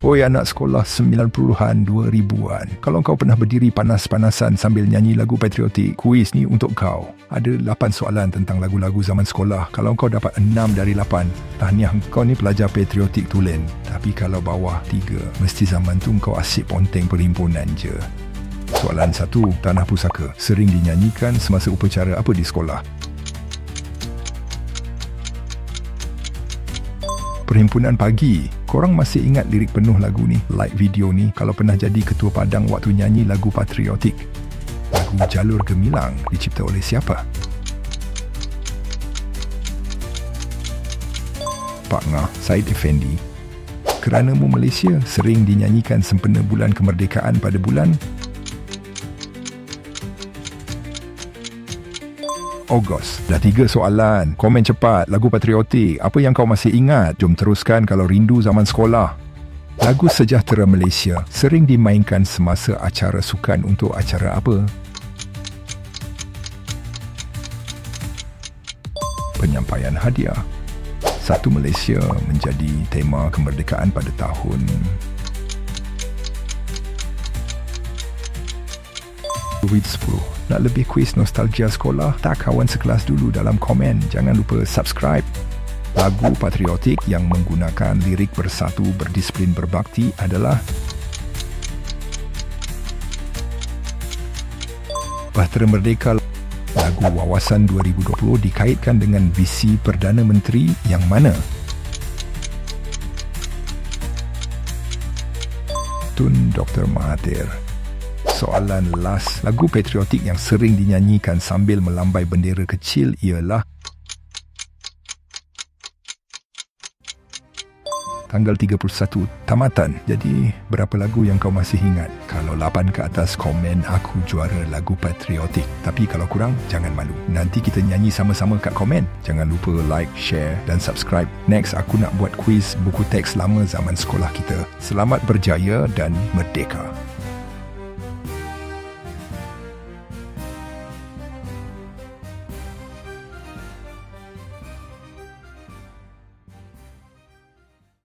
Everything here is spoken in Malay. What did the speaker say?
Oi anak sekolah 90-an 2000-an, kalau kau pernah berdiri panas-panasan sambil nyanyi lagu patriotik, kuis ni untuk kau. Ada 8 soalan tentang lagu-lagu zaman sekolah. Kalau kau dapat 6 dari 8, tahniah, kau ni pelajar patriotik tulen. Tapi kalau bawah 3, mesti zaman tu kau asyik ponteng perhimpunan je. Soalan 1, Tanah Pusaka sering dinyanyikan semasa upacara apa di sekolah? Perhimpunan Pagi. Korang masih ingat lirik penuh lagu ni? Like video ni kalau pernah jadi ketua padang waktu nyanyi lagu patriotik. Lagu Jalur Gemilang dicipta oleh siapa? Pak Ngah Said Effendi. Kerana-Mu Malaysia sering dinyanyikan sempena bulan kemerdekaan pada bulan Ogos. Dah 3 soalan. Komen cepat. Lagu patriotik. Apa yang kau masih ingat? Jom teruskan kalau rindu zaman sekolah. Lagu Sejahtera Malaysia sering dimainkan semasa acara sukan untuk acara apa? Penyampaian hadiah. Satu Malaysia menjadi tema kemerdekaan pada tahun 2010. Nak lebih kuis nostalgia sekolah? Tak kawan sekelas dulu dalam komen. Jangan lupa subscribe. Lagu patriotik yang menggunakan lirik bersatu, berdisiplin, berbakti adalah Bahtera Merdeka. Lagu Wawasan 2020 dikaitkan dengan visi Perdana Menteri yang mana? Tun Dr. Mahathir. Soalan last, lagu patriotik yang sering dinyanyikan sambil melambai bendera kecil ialah tanggal 31 tamatan. Jadi, berapa lagu yang kau masih ingat? Kalau 8 ke atas, komen aku juara lagu patriotik. Tapi kalau kurang, jangan malu. Nanti kita nyanyi sama-sama kat komen. Jangan lupa like, share dan subscribe. Next, aku nak buat kuis buku teks lama zaman sekolah kita. Selamat berjaya dan merdeka.